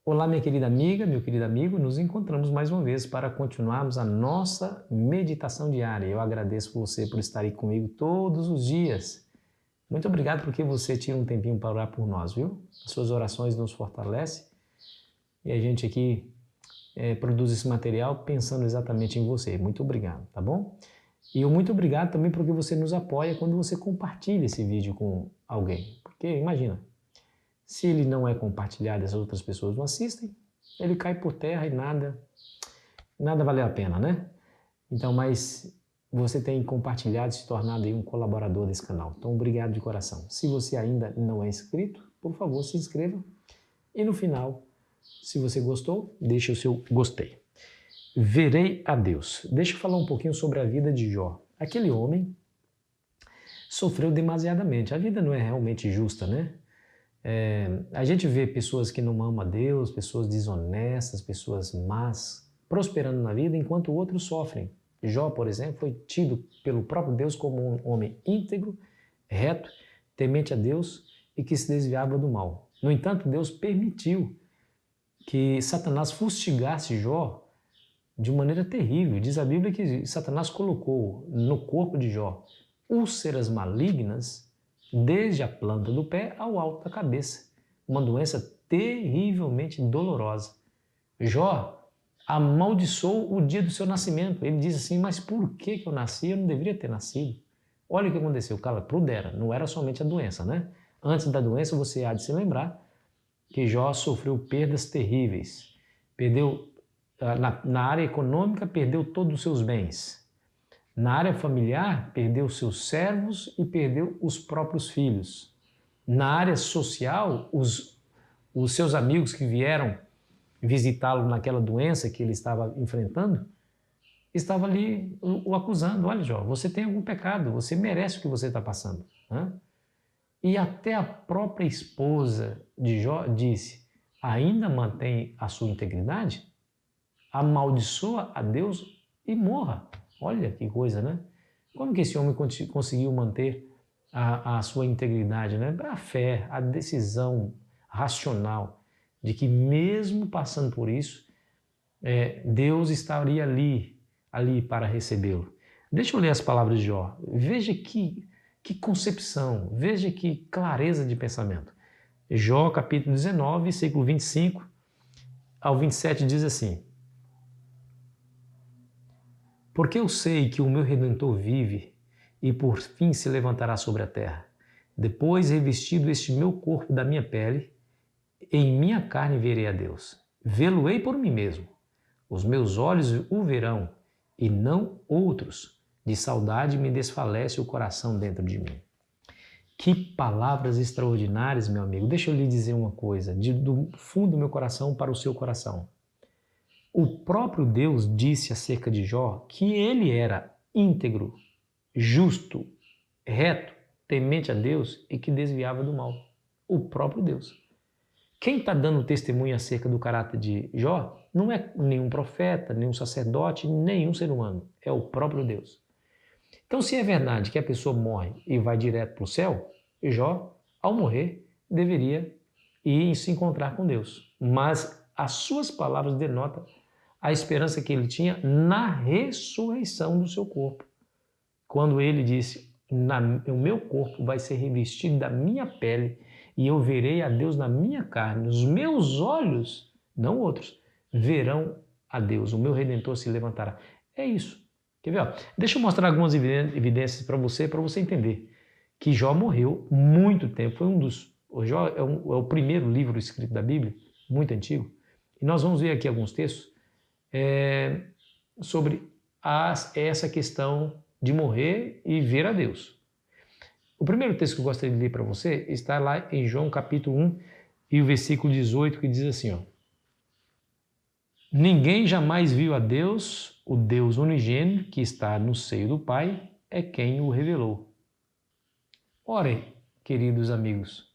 Olá, minha querida amiga, meu querido amigo, nos encontramos mais uma vez para continuarmos a nossa meditação diária. Eu agradeço você por estar aí comigo todos os dias. Muito obrigado porque você tira um tempinho para orar por nós, viu? As suas orações nos fortalecem e a gente aqui produz esse material pensando exatamente em você. Muito obrigado, tá bom? E eu muito obrigado também porque você nos apoia quando você compartilha esse vídeo com alguém. Porque imagina, se ele não é compartilhado e as outras pessoas não assistem, ele cai por terra e nada valeu a pena, né? Então, mas você tem compartilhado e se tornado aí um colaborador desse canal. Então, obrigado de coração. Se você ainda não é inscrito, por favor, se inscreva. E no final, se você gostou, deixe o seu gostei. Verei a Deus. Deixa eu falar um pouquinho sobre a vida de Jó. Aquele homem sofreu demasiadamente. A vida não é realmente justa, né? A gente vê pessoas que não amam a Deus, pessoas desonestas, pessoas más, prosperando na vida, enquanto outros sofrem. Jó, por exemplo, foi tido pelo próprio Deus como um homem íntegro, reto, temente a Deus e que se desviava do mal. No entanto, Deus permitiu que Satanás fustigasse Jó de maneira terrível. Diz a Bíblia que Satanás colocou no corpo de Jó úlceras malignas desde a planta do pé ao alto da cabeça. Uma doença terrivelmente dolorosa. Jó amaldiçoou o dia do seu nascimento. Ele diz assim, mas por que eu nasci? Eu não deveria ter nascido. Olha o que aconteceu, cara, prudera, não era somente a doença, né? Antes da doença, você há de se lembrar que Jó sofreu perdas terríveis. Perdeu, na área econômica, perdeu todos os seus bens. Na área familiar, perdeu seus servos e perdeu os próprios filhos. Na área social, os seus amigos que vieram visitá-lo naquela doença que ele estava enfrentando, estava ali o acusando. Olha, Jó, você tem algum pecado, você merece o que você está passando. Né? E até a própria esposa de Jó disse, ainda mantém a sua integridade? Amaldiçoa a Deus e morra. Olha que coisa, né? Como que esse homem conseguiu manter a sua integridade, né? A fé, a decisão racional de que mesmo passando por isso, Deus estaria ali para recebê-lo. Deixa eu ler as palavras de Jó. Veja que concepção, veja que clareza de pensamento. Jó, capítulo 19, versículo 25 ao 27 diz assim: porque eu sei que o meu Redentor vive e por fim se levantará sobre a terra. Depois, revestido este meu corpo da minha pele, em minha carne verei a Deus. Vê-lo-ei por mim mesmo. Os meus olhos o verão e não outros. De saudade me desfalece o coração dentro de mim. Que palavras extraordinárias, meu amigo. Deixa eu lhe dizer uma coisa, do fundo do meu coração para o seu coração. O próprio Deus disse acerca de Jó que ele era íntegro, justo, reto, temente a Deus e que desviava do mal. O próprio Deus. Quem está dando testemunho acerca do caráter de Jó não é nenhum profeta, nenhum sacerdote, nenhum ser humano. É o próprio Deus. Então, se é verdade que a pessoa morre e vai direto para o céu, Jó, ao morrer, deveria ir se encontrar com Deus. Mas as suas palavras denotam a esperança que ele tinha na ressurreição do seu corpo. Quando ele disse, o meu corpo vai ser revestido da minha pele e eu verei a Deus na minha carne. Os meus olhos, não outros, verão a Deus. O meu Redentor se levantará. É isso. Quer ver? Ó? Deixa eu mostrar algumas evidências para você entender que Jó morreu muito tempo. Foi o Jó é o primeiro livro escrito da Bíblia, muito antigo. E nós vamos ver aqui alguns textos sobre essa questão de morrer e ver a Deus. O primeiro texto que eu gostaria de ler para você está lá em João capítulo 1 e o versículo 18, que diz assim, ó: ninguém jamais viu a Deus, o Deus unigênito que está no seio do Pai, é quem o revelou. Ora, queridos amigos,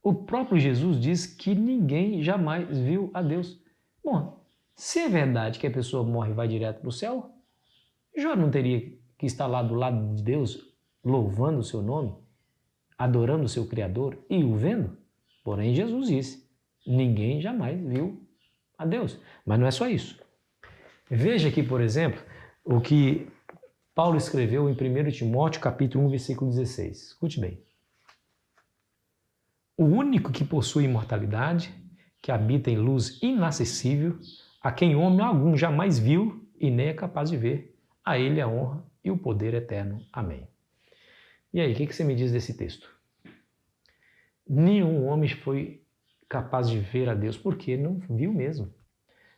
o próprio Jesus diz que ninguém jamais viu a Deus. Bom, se é verdade que a pessoa morre e vai direto para o céu, Jó não teria que estar lá do lado de Deus, louvando o seu nome, adorando o seu Criador e o vendo? Porém, Jesus disse Ninguém jamais viu a Deus. Mas não é só isso. Veja aqui, por exemplo, o que Paulo escreveu em 1 Timóteo, capítulo 1, versículo 16. Escute bem. O único que possui imortalidade, que habita em luz inacessível, a quem homem algum jamais viu e nem é capaz de ver, a ele a honra e o poder eterno. Amém. E aí, o que você me diz desse texto? Nenhum homem foi capaz de ver a Deus, porque não viu mesmo.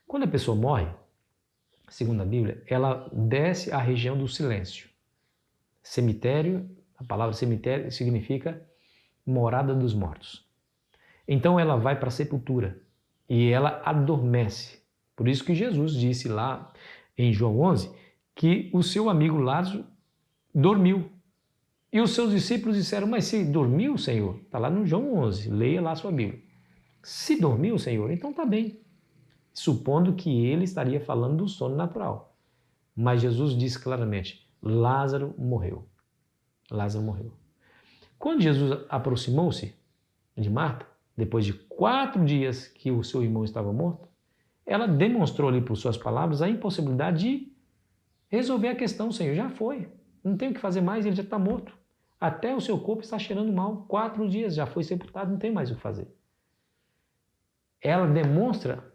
Quando a pessoa morre, segundo a Bíblia, ela desce à região do silêncio. Cemitério, a palavra cemitério significa morada dos mortos. Então ela vai para a sepultura e ela adormece. Por isso que Jesus disse lá em João 11 que o seu amigo Lázaro dormiu. E os seus discípulos disseram, mas se dormiu, Senhor? Está lá no João 11, leia lá a sua Bíblia. Se dormiu, Senhor, então está bem. Supondo que ele estaria falando do sono natural. Mas Jesus disse claramente, Lázaro morreu. Lázaro morreu. Quando Jesus aproximou-se de Marta, depois de 4 dias que o seu irmão estava morto, ela demonstrou ali por suas palavras a impossibilidade de resolver a questão. Senhor, já foi. Não tem o que fazer mais, ele já está morto. Até o seu corpo está cheirando mal. 4 dias, já foi sepultado, não tem mais o que fazer. Ela demonstra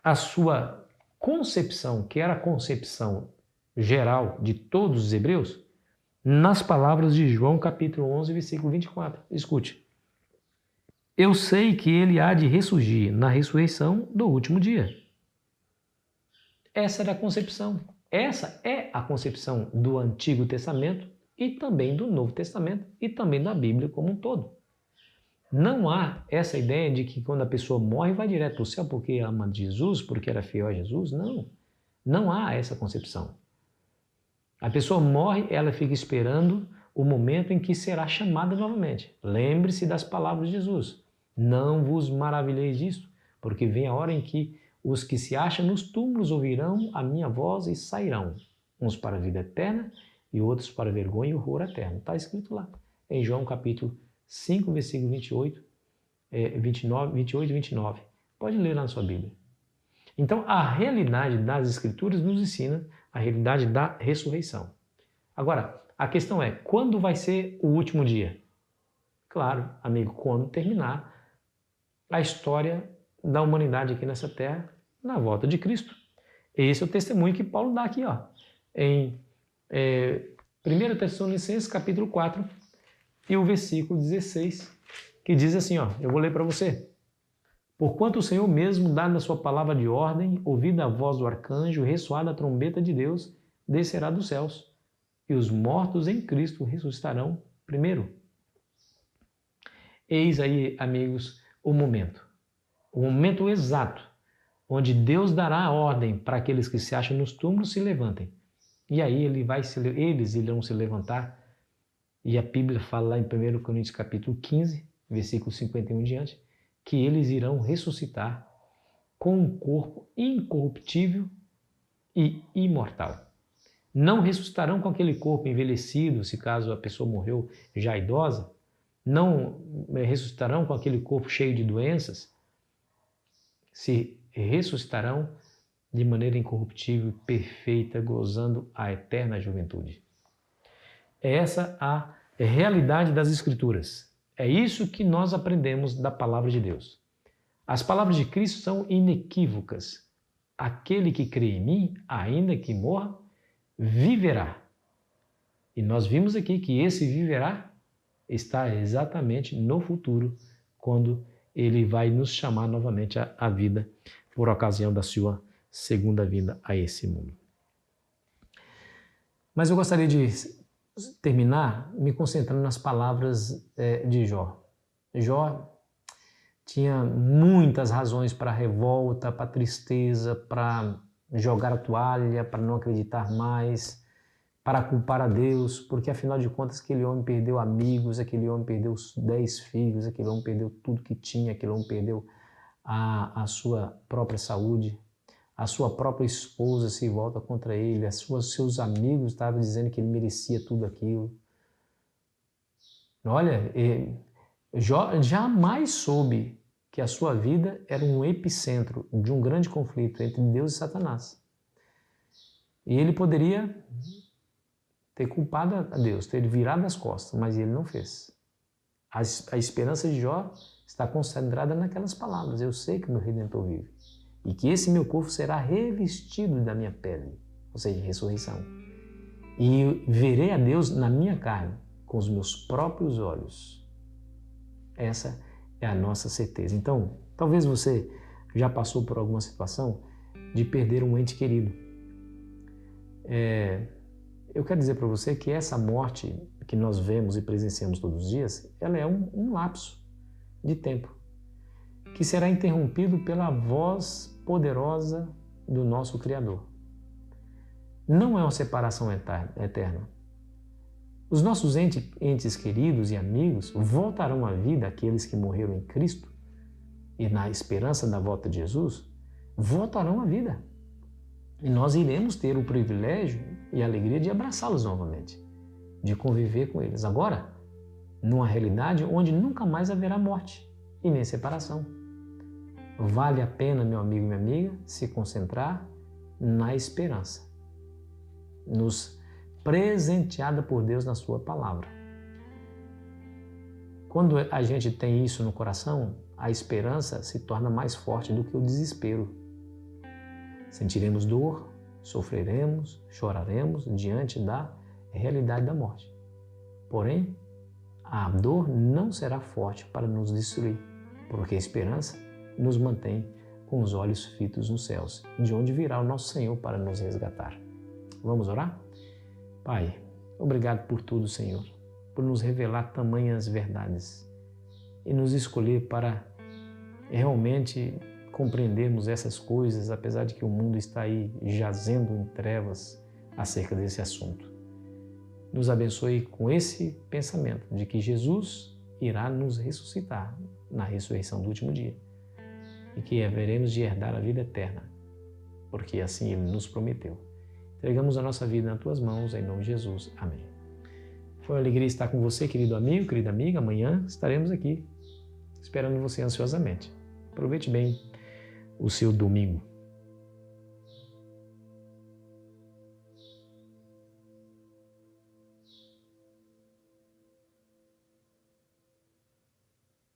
a sua concepção, que era a concepção geral de todos os hebreus, nas palavras de João capítulo 11, versículo 24. Escute. Eu sei que ele há de ressurgir na ressurreição do último dia. Essa era a concepção. Essa é a concepção do Antigo Testamento e também do Novo Testamento e também da Bíblia como um todo. Não há essa ideia de que quando a pessoa morre vai direto para o céu porque ama Jesus, porque era fiel a Jesus. Não. Não há essa concepção. A pessoa morre, ela fica esperando o momento em que será chamada novamente. Lembre-se das palavras de Jesus. Não vos maravilheis disto, porque vem a hora em que os que se acham nos túmulos ouvirão a minha voz e sairão, uns para a vida eterna e outros para a vergonha e horror eterno. Está escrito lá, em João capítulo 5, versículo 28 e 29. Pode ler lá na sua Bíblia. Então, a realidade das Escrituras nos ensina a realidade da ressurreição. Agora, a questão é, quando vai ser o último dia? Claro, amigo, quando terminar a história da humanidade aqui nessa terra, na volta de Cristo. Esse é o testemunho que Paulo dá aqui, ó, em 1 Tessalonicenses capítulo 4 e o versículo 16, que diz assim, ó, eu vou ler para você. Porquanto o Senhor mesmo dá na sua palavra de ordem, ouvida a voz do arcanjo, ressoada a trombeta de Deus, descerá dos céus, e os mortos em Cristo ressuscitarão primeiro. Eis aí, amigos, o momento exato, onde Deus dará a ordem para aqueles que se acham nos túmulos se levantem. E aí eles irão se levantar, e a Bíblia fala lá em 1 Coríntios capítulo 15, versículo 51 em diante, que eles irão ressuscitar com um corpo incorruptível e imortal. Não ressuscitarão com aquele corpo envelhecido, se caso a pessoa morreu já idosa, não ressuscitarão com aquele corpo cheio de doenças, se ressuscitarão de maneira incorruptível e perfeita, gozando a eterna juventude. É essa a realidade das Escrituras. É isso que nós aprendemos da palavra de Deus. As palavras de Cristo são inequívocas. Aquele que crê em mim, ainda que morra, viverá. E nós vimos aqui que esse viverá está exatamente no futuro, quando ele vai nos chamar novamente à vida por ocasião da sua segunda vinda a esse mundo. Mas eu gostaria de terminar me concentrando nas palavras de Jó. Jó tinha muitas razões para revolta, para tristeza, para jogar a toalha, para não acreditar mais, para culpar a Deus, porque afinal de contas aquele homem perdeu amigos, aquele homem perdeu os 10 filhos, aquele homem perdeu tudo que tinha, aquele homem perdeu a sua própria saúde, a sua própria esposa se volta contra ele, seus amigos estavam dizendo que ele merecia tudo aquilo. Olha, Jó jamais soube que a sua vida era um epicentro de um grande conflito entre Deus e Satanás. E ele poderia ter culpado a Deus, ter virado as costas, mas ele não fez. A esperança de Jó está concentrada naquelas palavras: eu sei que meu Redentor vive e que esse meu corpo será revestido da minha pele, ou seja, ressurreição. E verei a Deus na minha carne, com os meus próprios olhos. Essa é a nossa certeza. Então, talvez você já passou por alguma situação de perder um ente querido. Eu quero dizer para você que essa morte que nós vemos e presenciamos todos os dias, ela é um lapso de tempo, que será interrompido pela voz poderosa do nosso Criador. Não é uma separação eterna. Os nossos entes queridos e amigos voltarão à vida, aqueles que morreram em Cristo e na esperança da volta de Jesus, voltarão à vida. E nós iremos ter o privilégio e a alegria de abraçá-los novamente, de conviver com eles. Agora, numa realidade onde nunca mais haverá morte e nem separação. Vale a pena, meu amigo e minha amiga, se concentrar na esperança, nos presenteada por Deus na sua palavra. Quando a gente tem isso no coração, a esperança se torna mais forte do que o desespero. Sentiremos dor, sofreremos, choraremos diante da realidade da morte. Porém, a dor não será forte para nos destruir, porque a esperança nos mantém com os olhos fitos nos céus, de onde virá o nosso Senhor para nos resgatar. Vamos orar? Pai, obrigado por tudo, Senhor, por nos revelar tamanhas verdades e nos escolher para realmente compreendermos essas coisas, apesar de que o mundo está aí jazendo em trevas acerca desse assunto. Nos abençoe com esse pensamento de que Jesus irá nos ressuscitar na ressurreição do último dia e que haveremos de herdar a vida eterna, porque assim Ele nos prometeu. Entregamos a nossa vida nas Tuas mãos, em nome de Jesus. Amém. Foi uma alegria estar com você, querido amigo, querida amiga. Amanhã estaremos aqui esperando você ansiosamente. Aproveite bem o seu domingo.